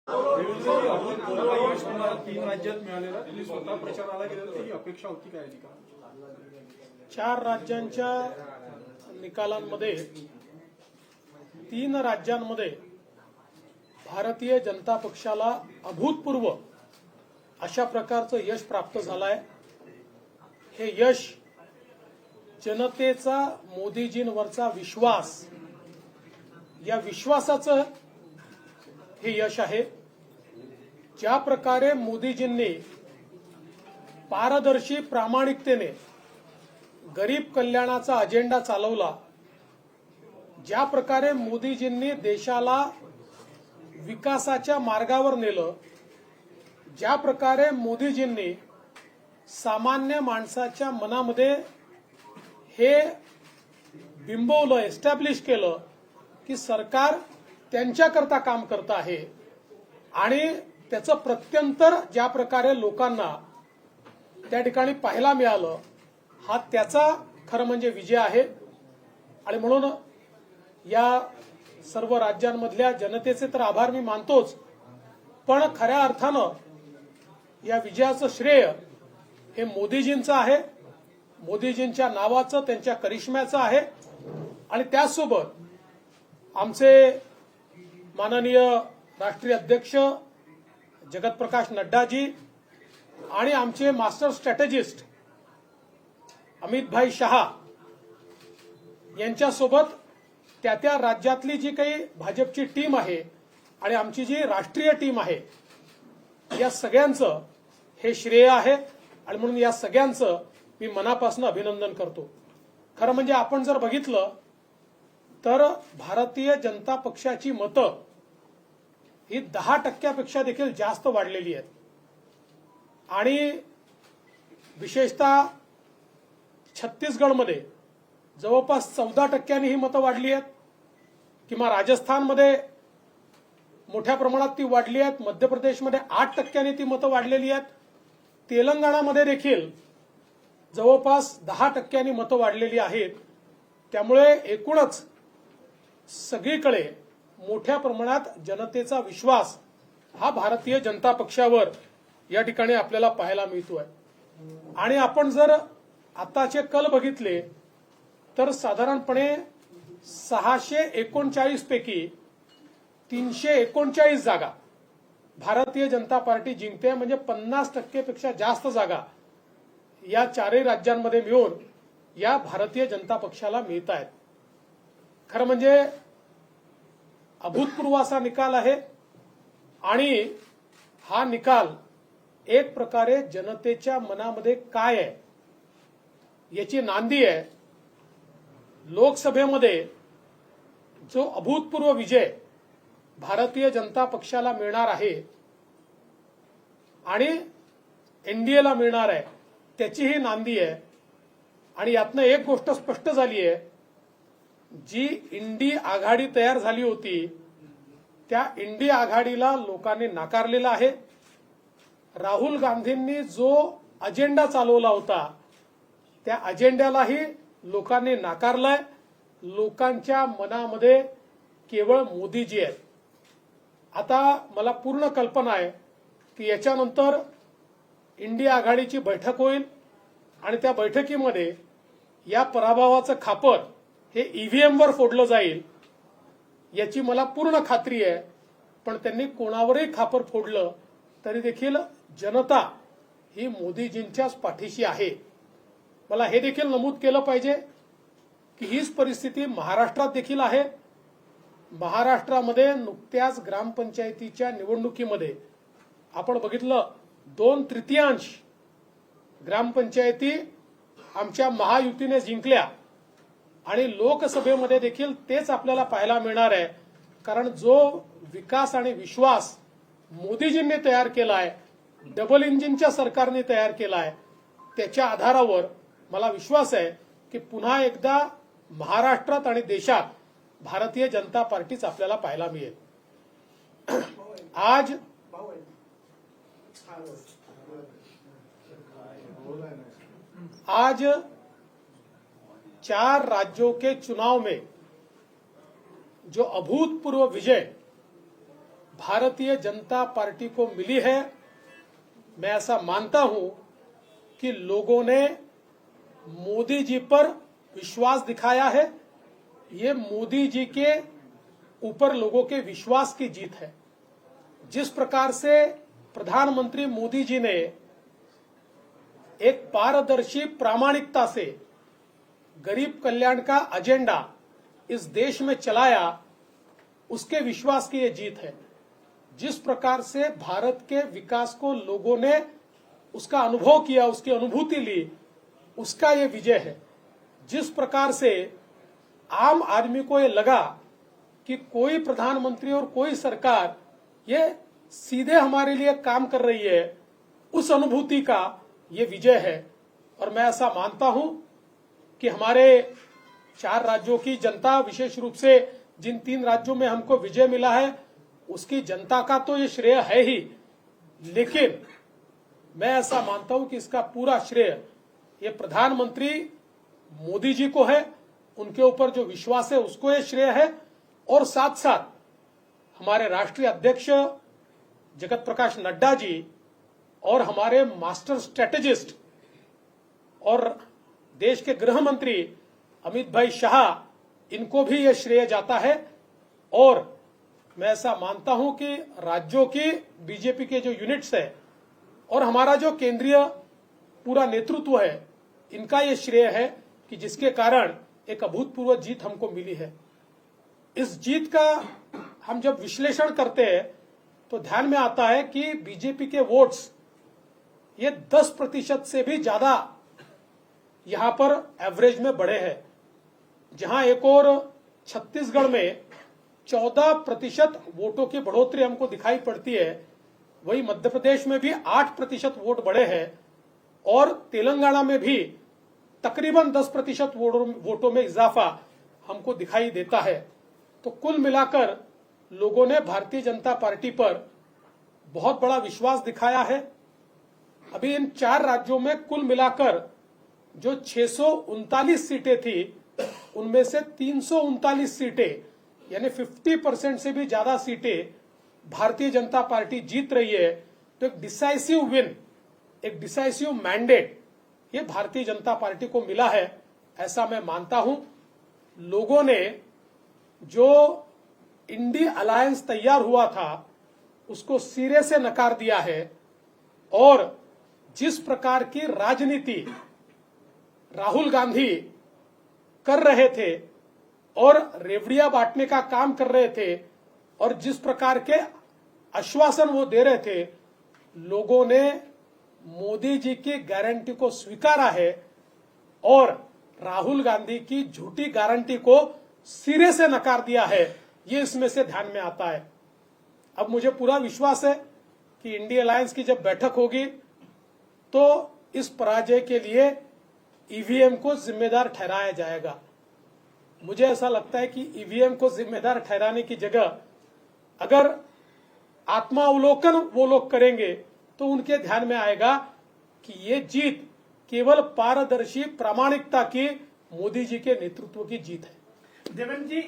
तीन राज्यात मिळालेला तुम्ही स्वतः प्रचाराला गेलेला ही अपेक्षा होती काय निकाल? 4 राज्यांच्या निकालांमध्ये 3 राज्यांमध्ये भारतीय जनता पक्षाला अभूतपूर्व अशा प्रकारचं यश प्राप्त झालंय। हे यश जनतेचा मोदीजींवरचा विश्वास, या विश्वासाचं हे यश आहे। ज्या प्रकारे मोदीजींनी पारदर्शी प्रामाणिकतेने गरीब कल्याणाचा अजेंडा चालवला, ज्या प्रकारे मोदीजींनी देशाला विकासाच्या मार्गावर नेलं, ज्या प्रकारे मोदीजींनी सामान्य माणसाच्या मनामध्ये हे बिंबवलं, एस्टॅब्लिश केलं की सरकार त्यांच्याकरता काम करत आहे आणि त्याचं प्रत्यंतर ज्या प्रकारे लोकांना त्या ठिकाणी पाहायला मिळालं, हा त्याचा खरं म्हणजे विजय आहे। आणि म्हणून या सर्व राज्यांमधल्या जनतेचे तर आभार मी मानतोच, पण खऱ्या अर्थानं या विजयाचं श्रेय हे मोदीजींचं आहे, मोदीजींच्या नावाचं, त्यांच्या करिश्म्याचं आहे। आणि त्याचसोबत आमचे माननीय राष्ट्रीय अध्यक्ष जगत प्रकाश नड्डाजी आणि आमचे मास्टर स्ट्रॅटेजिस्ट अमित भाई शहा यांच्यासोबत त्या राज्यातली जी काही भाजपची टीम आहे आणि आमची जी राष्ट्रीय टीम आहे, या सगळ्यांचं हे श्रेय आहे। आणि म्हणून या सगळ्यांचं मी मनापासून अभिनंदन करतो। खरं म्हणजे आपण जर बघितलं तर भारतीय जनता पक्षाची मतं ही 10% देखील जास्त वाढलेली आहेत आणि विशेषतः छत्तीसगडमध्ये जवळपास 14% ही मतं वाढली आहेत, किंवा राजस्थानमध्ये मोठ्या प्रमाणात ती वाढली आहेत, मध्य प्रदेशमध्ये 8% ती मतं वाढलेली आहेत, तेलंगणामध्ये देखील जवळपास 10% मतं वाढलेली आहेत। त्यामुळे एकूणच सगळीकडे मोठ्या प्रमाणात जनतेचा विश्वास हा भारतीय जनता पक्षावर या ठिकाणी आपल्याला पाहायला मिळतोय। आणि आपण जर आताचे कल बघितले तर साधारणपणे 639 पैकी 339 जागा भारतीय जनता पार्टी जिंकते, म्हणजे 50% पेक्षा जास्त जागा या 4 राज्यांमध्ये मिळून या भारतीय जनता पक्षाला मिळत आहेत। खरं म्हणजे अभूतपूर्व असा निकाल आहे आणि हा निकाल एक प्रकारे जनतेच्या मनामध्ये काय आहे याची नांदी आहे। लोकसभेमध्ये जो अभूतपूर्व विजय भारतीय जनता पक्षाला मिळणार आहे आणि एनडीएला मिळणार आहे त्याची ही नांदी आहे। आणि यातनं एक गोष्ट स्पष्ट झाली आहे, जी इंडी आघाडी तयार झाली होती त्या इंडी आघाडीला लोकांनी नाकारलेला आहे। राहुल गांधींनी जो अजेंडा चालवला होता त्या अजेंड्यालाही लोकांनी नाकारलंय। लोकांच्या मनामध्ये केवळ मोदीजी आहेत। आता मला पूर्ण कल्पना आहे की याच्यानंतर इंडी आघाडीची बैठक होईल आणि त्या बैठकीमध्ये या पराभवाचं खापर हे ईव्हीएमवर फोडलं जाईल याची मला पूर्ण खात्री आहे। पण त्यांनी कोणावरही खापर फोडलं तरी देखील जनता ही मोदीजींच्याच पाठीशी आहे। मला हे देखील नमूद केलं पाहिजे की हीच परिस्थिती महाराष्ट्रात देखील आहे। महाराष्ट्रामध्ये नुकत्याच ग्रामपंचायतीच्या निवडणुकीमध्ये आपण बघितलं 2/3 ग्रामपंचायती आमच्या महायुतीने जिंकल्या आणि लोकसभेमध्ये देखील तेच आपल्याला पाहायला मिळणार आहे। कारण जो विकास आणि विश्वास मोदीजींनी तयार केला आहे, डबल इंजिनच्या सरकारने तयार केला आहे, त्याच्या आधारावर मला विश्वास आहे की पुन्हा एकदा महाराष्ट्रात आणि देशात भारतीय जनता पार्टीच आपल्याला पाहायला मिळेल। आज 4 राज्यों के चुनाव में जो अभूतपूर्व विजय भारतीय जनता पार्टी को मिली है। मैं ऐसा मानता हूं कि लोगों ने मोदी जी पर विश्वास दिखाया है। ये मोदी जी के ऊपर लोगों के विश्वास की जीत है। जिस प्रकार से प्रधानमंत्री मोदी जी ने एक पारदर्शी प्रामाणिकता से गरीब कल्याण का एजेंडा इस देश में चलाया, उसके विश्वास की ये जीत है। जिस प्रकार से भारत के विकास को लोगों ने उसका अनुभव किया, उसकी अनुभूति ली, उसका ये विजय है। जिस प्रकार से आम आदमी को ये लगा कि कोई प्रधानमंत्री और कोई सरकार ये सीधे हमारे लिए काम कर रही है, उस अनुभूति का ये विजय है। और मैं ऐसा मानता हूं कि हमारे 4 राज्यों की जनता, विशेष रूप से जिन 3 राज्यों में हमको विजय मिला है, उसकी जनता का तो ये श्रेय है ही, लेकिन मैं ऐसा मानता हूं कि इसका पूरा श्रेय ये प्रधानमंत्री मोदी जी को है। उनके ऊपर जो विश्वास है उसको ये श्रेय है। और साथ साथ हमारे राष्ट्रीय अध्यक्ष जगत प्रकाश नड्डा जी और हमारे मास्टर स्ट्रेटेजिस्ट और देश के गृह मंत्री अमित भाई शाह, इनको भी यह श्रेय जाता है। और मैं ऐसा मानता हूं कि राज्यों की बीजेपी के जो यूनिट्स है और हमारा जो केंद्रीय पूरा नेतृत्व है, इनका यह श्रेय है कि जिसके कारण एक अभूतपूर्व जीत हमको मिली है। इस जीत का हम जब विश्लेषण करते हैं तो ध्यान में आता है कि बीजेपी के वोट्स ये 10% से भी ज्यादा यहां पर एवरेज में बढ़े हैं। जहां एक और छत्तीसगढ़ में 14% वोटों की बढ़ोतरी हमको दिखाई पड़ती है, वही मध्य प्रदेश में भी 8% वोट बढ़े हैं और तेलंगाना में भी तकरीबन 10% वोटों में इजाफा हमको दिखाई देता है। तो कुल मिलाकर लोगों ने भारतीय जनता पार्टी पर बहुत बड़ा विश्वास दिखाया है। अभी इन 4 राज्यों में कुल मिलाकर जो 639 सीटें थी, उनमें से 339 सीटें यानी 50% से भी ज्यादा सीटें भारतीय जनता पार्टी जीत रही है। तो एक डिसाइसिव विन, एक डिसाइसिव मैंडेट ये भारतीय जनता पार्टी को मिला है, ऐसा मैं मानता हूं। लोगों ने जो इंडी अलायंस तैयार हुआ था उसको सिरे से नकार दिया है और जिस प्रकार की राजनीति राहुल गांधी कर रहे थे और रेवड़ियां बांटने का काम कर रहे थे और जिस प्रकार के आश्वासन वो दे रहे थे, लोगों ने मोदी जी की गारंटी को स्वीकारा है और राहुल गांधी की झूठी गारंटी को सिरे से नकार दिया है। ये इसमें से ध्यान में आता है। अब मुझे पूरा विश्वास है कि इंडिया अलायंस की जब बैठक होगी तो इस पराजय के लिए ईवीएम को जिम्मेदार ठहराया जाएगा। मुझे ऐसा लगता है कि ईवीएम को जिम्मेदार ठहराने की जगह अगर आत्मावलोकन वो लोग करेंगे तो उनके ध्यान में आएगा कि ये जीत केवल पारदर्शी प्रामाणिकता की मोदी जी के नेतृत्व की जीत है। देवेंद्र जी,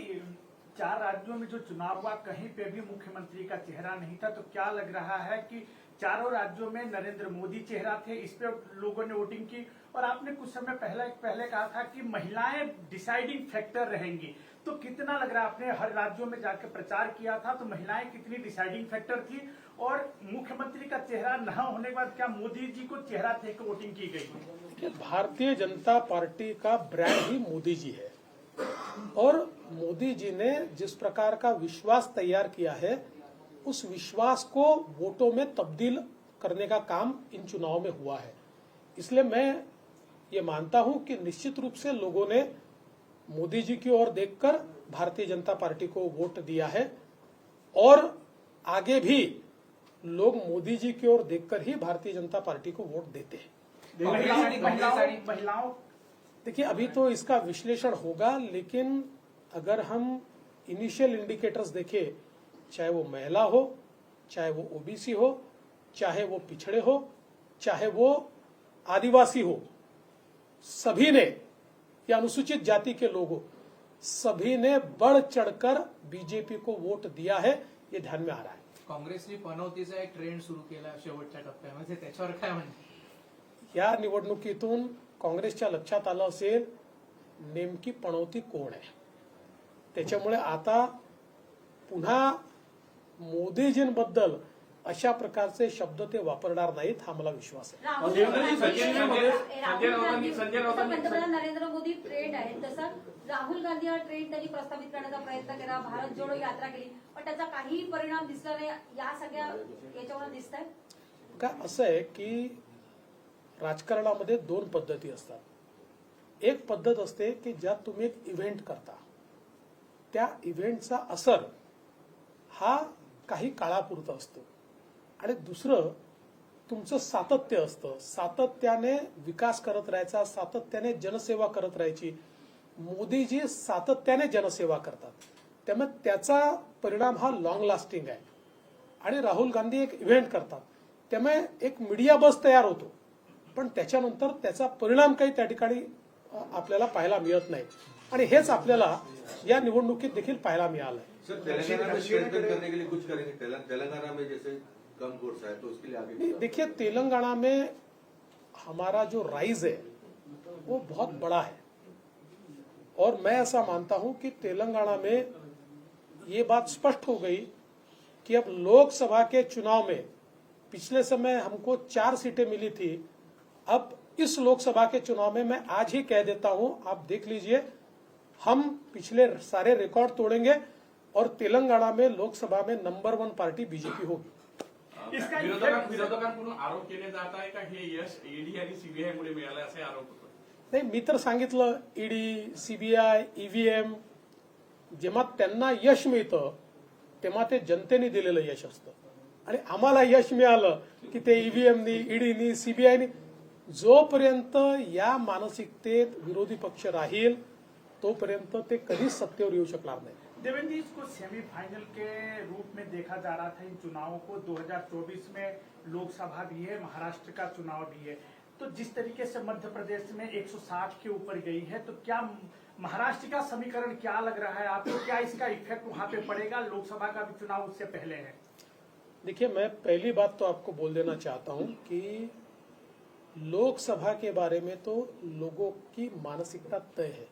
4 राज्यों में जो चुनाव हुआ, कहीं पे भी मुख्यमंत्री का चेहरा नहीं था, तो क्या लग रहा है कि चारों राज्यों में नरेंद्र मोदी चेहरा थे, इस पे लोगों ने वोटिंग की? और आपने कुछ समय पहले कहा था कि महिलाएं डिसाइडिंग फैक्टर रहेंगी, तो कितना लग रहा है, आपने हर राज्यों में जाकर प्रचार किया था, तो महिलाएं कितनी डिसाइडिंग फैक्टर थी? और मुख्यमंत्री का चेहरा न होने के बाद क्या मोदी जी को चेहरा थे कि वोटिंग की गई? भारतीय जनता पार्टी का ब्रांड ही मोदी जी है और मोदी जी ने जिस प्रकार का विश्वास तैयार किया है, उस विश्वास को वोटों में तब्दील करने का काम इन चुनाव में हुआ है। इसलिए मैं ये मानता हूं कि निश्चित रूप से लोगों ने मोदी जी की ओर देखकर भारतीय जनता पार्टी को वोट दिया है और आगे भी लोग मोदी जी की ओर देखकर ही भारतीय जनता पार्टी को वोट देते हैं। महिलाओं देखिए, अभी तो इसका विश्लेषण होगा, लेकिन अगर हम इनिशियल इंडिकेटर्स देखें, चाहे वो महिला हो, चाहे वो ओबीसी हो, चाहे वो पिछड़े हो, चाहे वो आदिवासी हो, सभी ने या अनुसूचित जाति के लोग हो, सभी ने बढ़ चढ़कर बीजेपी को वोट दिया है। ये ध्यान में आ रहा है। काँग्रेसने पनवतीचा एक ट्रेंड सुरू केला शेवटच्या टप्प्यामध्ये, त्याच्यावर काय म्हणते? या निवडणुकीतून काँग्रेसच्या लक्षात आलं असेल नेमकी पणवती कोण आहे. त्याच्यामुळे आता पुन्हा मोदीजींबद्दल अशा प्रकारचे शब्द ते वापरणार नाहीत, हा मला विश्वास आहे. पंतप्रधान नरेंद्र मोदी ट्रेंड आहे, तसा राहुल गांधी हा ट्रेंड त्यांनी प्रस्थापित करण्याचा प्रयत्न केला, भारत जोडो यात्रा केली, पण त्याचा काही परिणाम दिसला नाही. या सगळ्या याच्यावर दिसत आहे का असं आहे की राजकारणामध्ये दोन पद्धती असतात. एक पद्धत असते की ज्यात तुम्ही एक इव्हेंट करता, त्या इव्हेंटचा असर हा काही काळापुरता असतो, आणि दुसरं तुमचं सातत्य असतं. सातत्याने विकास करत राहायचा, सातत्याने जनसेवा करत राहायची. मोदीजी सातत्याने जनसेवा करतात, त्यामुळे त्याचा परिणाम हा लॉंग लास्टिंग आहे. आणि राहुल गांधी एक इव्हेंट करतात, त्यामुळे एक मीडिया बस तयार होतो, पण त्याच्यानंतर त्याचा परिणाम काही त्या ठिकाणी आपल्याला पाहायला मिळत नाही. आणि हेच आपल्याला या निवडणुकीत देखील पाहायला मिळालं. सर, तेलंगाना में स्ट्रेंथन करने के लिए कुछ करेंगे? तेलंगाना में जैसे कम कोर्स है तो उसके लिए आगे देखिए, तेलंगाना में हमारा जो राइज है वो बहुत बड़ा है, और मैं ऐसा मानता हूं कि तेलंगाना में ये बात स्पष्ट हो गई कि अब लोकसभा के चुनाव में पिछले समय हमको 4 सीटें मिली थी, अब इस लोकसभा के चुनाव में मैं आज ही कह देता हूं, आप देख लीजिए, हम पिछले सारे रिकॉर्ड तोड़ेंगे और तेलंगाना में लोकसभा में नंबर 1 पार्टी बीजेपी होगी. इसका विरोधकांकडून आरोप केले जात आहे का हे यश ईडी आणि सीबीआय मुळे मिळालं असे आरोप होतो? नाही, मी तर सांगितलं, ईडी, सीबीआय, ईव्हीएम, जेव्हा त्यांना यश मिळतं तेव्हा ते जनतेने दिलेलं यश असतं, आणि आम्हाला यश मिळालं की ते ईव्हीएमनी, ईडीनी, सीबीआयनी. जोपर्यंत या मानसिकतेत विरोधी पक्ष राहील तोपर्यंत ते कधीच सत्तेवर येऊ शकणार नाही. देवेंद्र जी, इसको सेमीफाइनल के रूप में देखा जा रहा था इन चुनावों को. 2024 में लोकसभा भी है, महाराष्ट्र का चुनाव भी है, तो जिस तरीके से मध्य प्रदेश में 160 के ऊपर गई है, तो क्या महाराष्ट्र का समीकरण क्या लग रहा है आपको? क्या इसका इफेक्ट वहां पे पड़ेगा? लोकसभा का भी चुनाव उससे पहले है. देखिए, मैं पहली बात तो आपको बोल देना चाहता हूं कि लोकसभा के बारे में तो लोगों की मानसिकता तय है.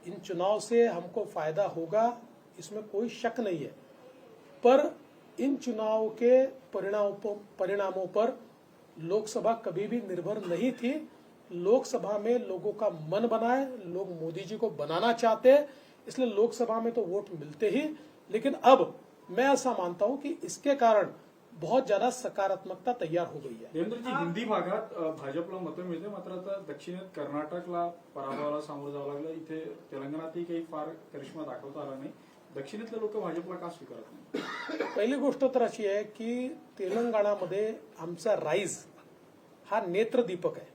इन चुनाव से हमको फायदा होगा, इसमें कोई शक नहीं है, पर इन चुनाव के परिणामों पर लोकसभा कभी भी निर्भर नहीं थी. लोकसभा में लोगों का मन बना है, लोग मोदी जी को बनाना चाहते हैं, इसलिए लोकसभा में तो वोट मिलते ही. लेकिन अब मैं ऐसा मानता हूं कि इसके कारण बहुत ज्यादा सकारात्मकता तयार हो गई है. देवेंद्रजी, हिंदी भागात भाजपला मतं मिळते, मात्र आता दक्षिणेत कर्नाटकला पराभवाला सामोरं जावं लागलं. इथे तेलंगणातही काही फार करिश्मा दाखवता आला नाही. दक्षिणेतले लोक भाजपला का स्वीकारत नाही? पहिली गोष्ट तर अशी आहे की तेलंगणामध्ये आमचा राईज हा नेत्रदीपक आहे,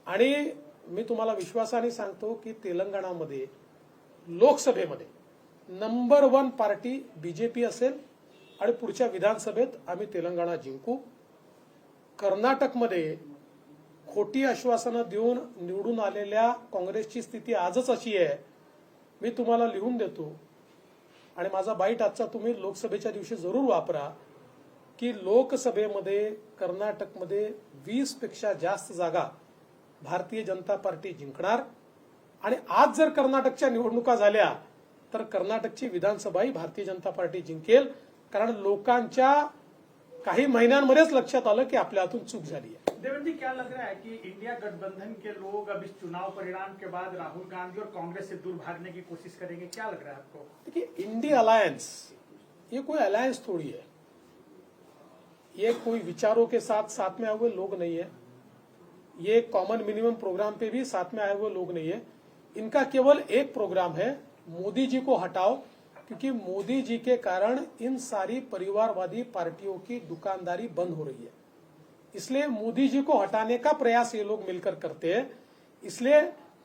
आणि मी तुम्हाला विश्वासाने सांगतो की तेलंगणामध्ये लोकसभेमध्ये नंबर 1 पार्टी बीजेपी असेल, आणि पुढच्या विधानसभेत आम्ही तेलंगणा जिंकू. कर्नाटकमध्ये खोटी आश्वासनं देऊन निवडून आलेल्या काँग्रेसची स्थिती आजच अशी आहे, मी तुम्हाला लिहून देतो, आणि माझा बाईट आजचा तुम्ही लोकसभेच्या दिवशी जरूर वापरा, की लोकसभेमध्ये कर्नाटकमध्ये 20 पेक्षा जास्त जागा भारतीय जनता पार्टी जिंकणार. आणि आज जर कर्नाटकच्या निवडणुका झाल्या तर कर्नाटकची विधानसभाही भारतीय जनता पार्टी जिंकेल, कारण लोकांच्या काही महिन्यांमध्येच लक्षात आलं की आपल्या हातून चूक झाली आहे. देवेंद्र जी, क्या लग रहा है कि इंडिया गठबंधन के लोग अब इस चुनाव परिणाम के बाद राहुल गांधी और कांग्रेस से दूर भागने की कोशिश करेंगे? क्या लग रहा है आपको? देखिए, इंडी अलायंस ये कोई अलायंस थोड़ी है, ये कोई विचारों के साथ में आए हुए लोग नहीं है, ये कॉमन मिनिमम प्रोग्राम पे भी साथ में आए हुए लोग नहीं है. इनका केवल एक प्रोग्राम है, मोदी जी को हटाओ, क्योंकि मोदी जी के कारण इन सारी परिवारवादी पार्टियों की दुकानदारी बंद हो रही है. इसलिए मोदी जी को हटाने का प्रयास ये लोग मिलकर करते हैं. इसलिए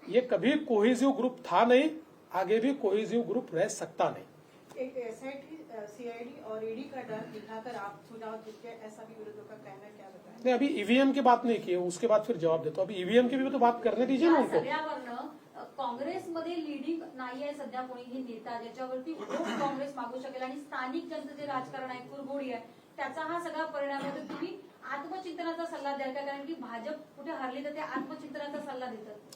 ये कभी कोहेसिव ग्रुप था नहीं, आगे भी कोहेसिव ग्रुप रह सकता नहीं. एक एसआईटी, सीआईडी और ईडी का डर दिखाकर आप चुनाव जीते, ऐसा भी विरोधियों का कहना, क्या बताएं? नहीं, अभी ईवीएम की बात नहीं की है, उसके बाद फिर जवाब देता हूं. अभी ईवीएम की भी तो बात करने दीजिए ना या उनको. सगळ्यावरनं काँग्रेसमध्ये लिडिंग नाही आहे सध्या कोणीही नेता ज्याच्यावरती वोट काँग्रेस मागू शकेल आणि स्थानिक जनतेचे जे राजकारण आहे कुरघोडी आहे त्याचा हा सगळा परिणाम आहे. तर तुम्ही आत्मचिंतनाचा सल्ला द्याल का? कारण की भाजप कुठे हरली तर ते आत्मचिंतनाचा सल्ला देतात.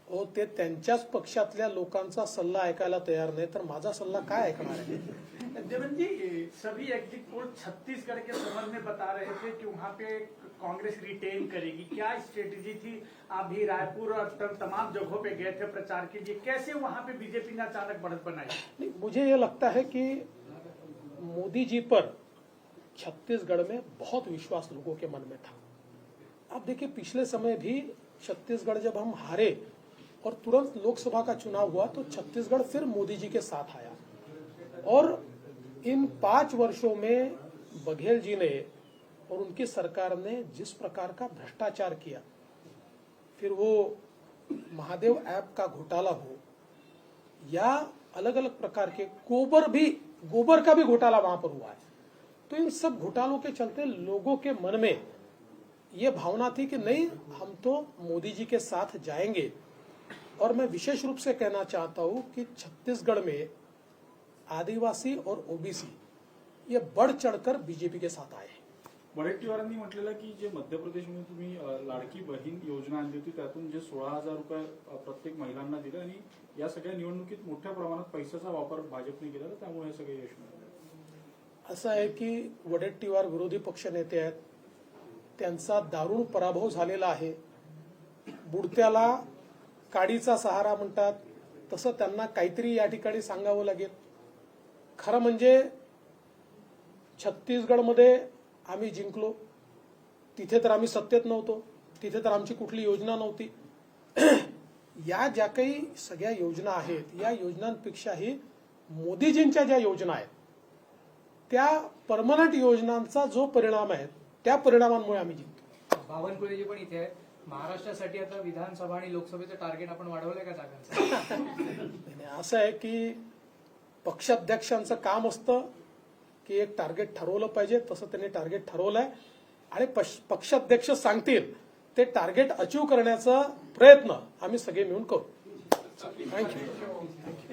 हो, ते त्यांच्याच पक्षातल्या लोकांचा सल्ला ऐकायला तयार नाही तर माझा सल्ला काय ऐकणार आहे? देवेंद्र जी, सभी एग्जिट पोल छत्तीसगढ़ के संबंध में बता रहे थे कि वहाँ पे कांग्रेस रिटेन करेगी. क्या स्ट्रेटेजी थी? आप भी रायपुर और तमाम जगहों पे गए थे प्रचार के लिए, कैसे वहाँ पे बीजेपी ने अचानक बढ़त बनाई? नहीं, मुझे ये लगता है कि मोदी जी पर छत्तीसगढ़ में बहुत विश्वास लोगों के मन में था. आप देखिए, पिछले समय भी छत्तीसगढ़ जब हम हारे और तुरंत लोकसभा का चुनाव हुआ तो छत्तीसगढ़ फिर मोदी जी के साथ आया. और इन 5 वर्षों में बघेल जी ने और उनकी सरकार ने जिस प्रकार का भ्रष्टाचार किया, फिर वो महादेव ऐप का घोटाला हो या अलग अलग प्रकार के गोबर का भी घोटाला वहां पर हुआ है. तो इन सब घोटालों के चलते लोगों के मन में ये भावना थी कि नहीं, हम तो मोदी जी के साथ जाएंगे. और मैं विशेष रूप से कहना चाहता हूं कि छत्तीसगढ़ में आदिवासी और ओबीसी ये बढ़ चढ़कर बीजेपी के साथ आए. वडेट्टीवारांनी म्हटलेलं की जे मध्य प्रदेशमध्ये तुम्ही लाडकी बहीण योजना आणली होती त्यातून जे 16,000 रुपये प्रत्येक महिलांना दिले आणि या सगळ्या निवडणुकीत मोठ्या प्रमाणात पैशाचा वापर भाजपने केला तर त्यामुळे हे सगळे यश मिळाले. असं आहे की वडेट्टीवार विरोधी पक्ष नेते आहेत, त्यांचा दारुण पराभव झालेला आहे. बुडत्याला काडीचा सहारा म्हणतात तसं त्यांना काहीतरी या ठिकाणी सांगावं लागेल. खरं म्हणजे छत्तीसगडमध्ये आम्ही जिंकलो, तिथे तर आम्ही सत्तेत नव्हतो, तिथे तर आमची कुठली योजना नव्हती. या ज्या काही सगळ्या योजना आहेत या योजनांपेक्षाही मोदीजींच्या ज्या योजना आहेत त्या परमनंट योजनांचा जो परिणाम आहे त्या परिणामांमुळे आम्ही जिंकतो. बावनकुळेजी पण इथे आहेत. महाराष्ट्रासाठी आता विधानसभा आणि लोकसभेचं टार्गेट आपण वाढवलंय का जागांचं? असं आहे की पक्षाध्यक्षांचं काम असतं की एक टार्गेट ठरवलं पाहिजे, तसं त्यांनी टार्गेट ठरवलंय आणि पक्षाध्यक्ष सांगतील ते टार्गेट अचीव करण्याचा प्रयत्न आम्ही सगळे मिळून करू. थँक्यू.